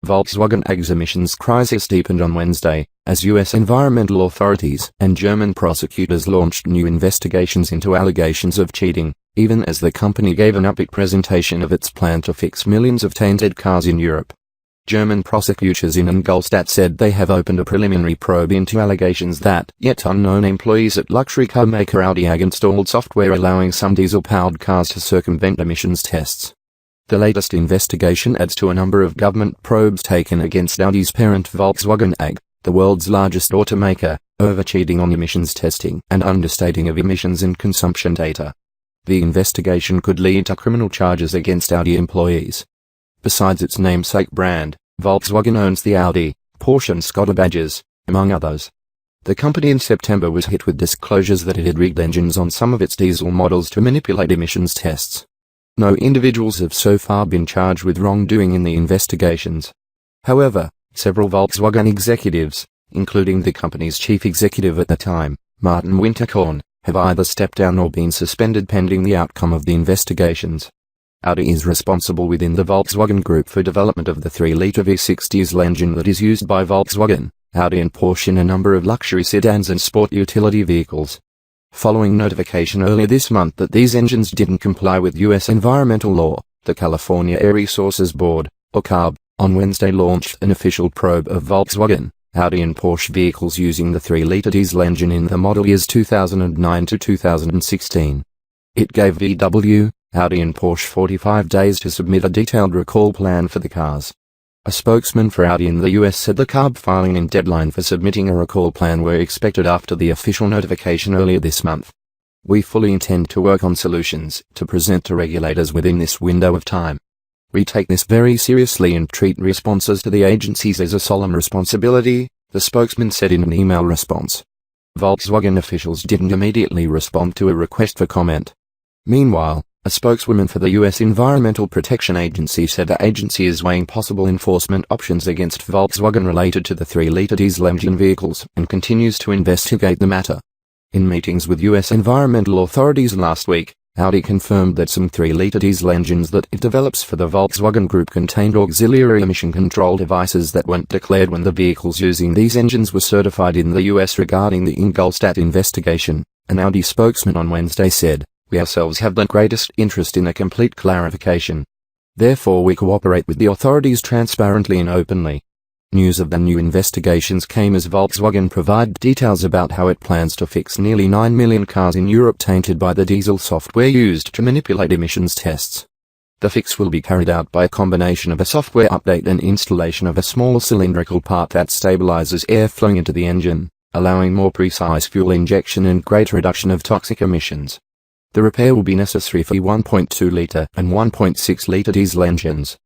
Volkswagen AG's emissions crisis deepened on Wednesday, as U.S. environmental authorities and German prosecutors launched new investigations into allegations of cheating, even as the company gave an upbeat presentation of its plan to fix millions of tainted cars in Europe. German prosecutors in Ingolstadt said they have opened a preliminary probe into allegations that yet unknown employees at luxury car maker Audi AG installed software allowing some diesel-powered cars to circumvent emissions tests. The latest investigation adds to a number of government probes taken against Audi's parent Volkswagen AG, the world's largest automaker, over cheating on emissions testing and understating of emissions and consumption data. The investigation could lead to criminal charges against Audi employees. Besides its namesake brand, Volkswagen owns the Audi, Porsche and Skoda badges, among others. The company in September was hit with disclosures that it had rigged engines on some of its diesel models to manipulate emissions tests. No individuals have so far been charged with wrongdoing in the investigations. However, several Volkswagen executives, including the company's chief executive at the time, Martin Winterkorn, have either stepped down or been suspended pending the outcome of the investigations. Audi is responsible within the Volkswagen Group for development of the 3-liter V6 diesel engine that is used by Volkswagen, Audi and Porsche in a number of luxury sedans and sport utility vehicles. Following notification earlier this month that these engines didn't comply with U.S. environmental law, the California Air Resources Board, or CARB, on Wednesday launched an official probe of Volkswagen, Audi and Porsche vehicles using the 3-liter diesel engine in the model years 2009 to 2016. It gave VW, Audi and Porsche 45 days to submit a detailed recall plan for the cars. A spokesman for Audi in the US said the CARB filing and deadline for submitting a recall plan were expected after the official notification earlier this month. We fully intend to work on solutions to present to regulators within this window of time. We take this very seriously and treat responses to the agencies as a solemn responsibility, the spokesman said in an email response. Volkswagen officials didn't immediately respond to a request for comment. Meanwhile, a spokeswoman for the U.S. Environmental Protection Agency said the agency is weighing possible enforcement options against Volkswagen related to the 3-liter diesel engine vehicles and continues to investigate the matter. In meetings with U.S. environmental authorities last week, Audi confirmed that some 3-liter diesel engines that it develops for the Volkswagen Group contained auxiliary emission control devices that weren't declared when the vehicles using these engines were certified in the U.S. Regarding the Ingolstadt investigation, an Audi spokesman on Wednesday said, "We ourselves have the greatest interest in a complete clarification. Therefore we cooperate with the authorities transparently and openly." News of the new investigations came as Volkswagen provided details about how it plans to fix nearly 9 million cars in Europe tainted by the diesel software used to manipulate emissions tests. The fix will be carried out by a combination of a software update and installation of a small cylindrical part that stabilizes air flowing into the engine, allowing more precise fuel injection and greater reduction of toxic emissions. The repair will be necessary for 1.2-liter and 1.6-liter diesel engines.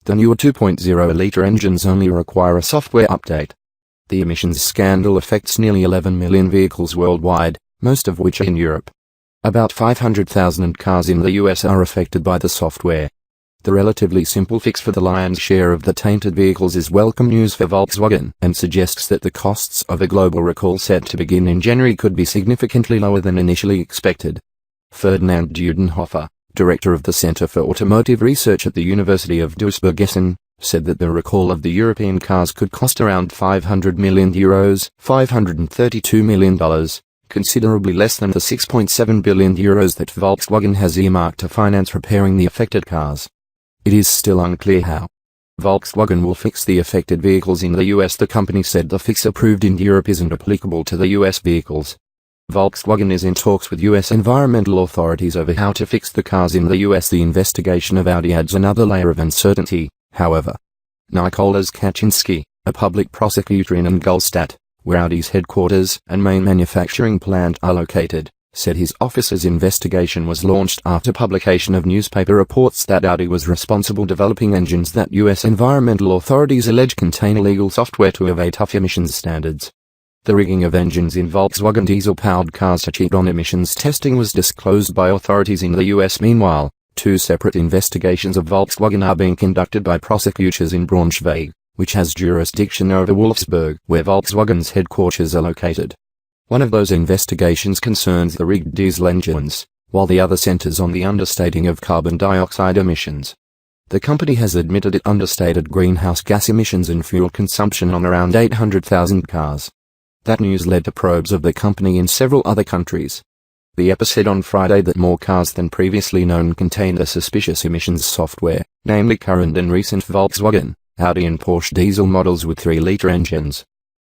The newer 2.0-liter engines only require a software update. The emissions scandal affects nearly 11 million vehicles worldwide, most of which are in Europe. About 500,000 cars in the US are affected by the software. The relatively simple fix for the lion's share of the tainted vehicles is welcome news for Volkswagen and suggests that the costs of a global recall set to begin in January could be significantly lower than initially expected. Ferdinand Dudenhofer, director of the Center for Automotive Research at the University of Duisburg-Essen, said that the recall of the European cars could cost around €500 million, $532 million, considerably less than the €6.7 billion that Volkswagen has earmarked to finance repairing the affected cars. It is still unclear how Volkswagen will fix the affected vehicles in the US. The company said the fix approved in Europe isn't applicable to the US vehicles. Volkswagen is in talks with U.S. environmental authorities over how to fix the cars in the U.S. The investigation of Audi adds another layer of uncertainty, however. Nicholas Kaczynski, a public prosecutor in Ingolstadt, where Audi's headquarters and main manufacturing plant are located, said his office's investigation was launched after publication of newspaper reports that Audi was responsible developing engines that U.S. environmental authorities allege contain illegal software to evade tough emissions standards. The rigging of engines in Volkswagen diesel-powered cars to cheat on emissions testing was disclosed by authorities in the US. Meanwhile, two separate investigations of Volkswagen are being conducted by prosecutors in Braunschweig, which has jurisdiction over Wolfsburg, where Volkswagen's headquarters are located. One of those investigations concerns the rigged diesel engines, while the other centers on the understating of carbon dioxide emissions. The company has admitted it understated greenhouse gas emissions and fuel consumption on around 800,000 cars. That news led to probes of the company in several other countries. The EPA said on Friday that more cars than previously known contained a suspicious emissions software, namely current and recent Volkswagen, Audi and Porsche diesel models with 3-liter engines.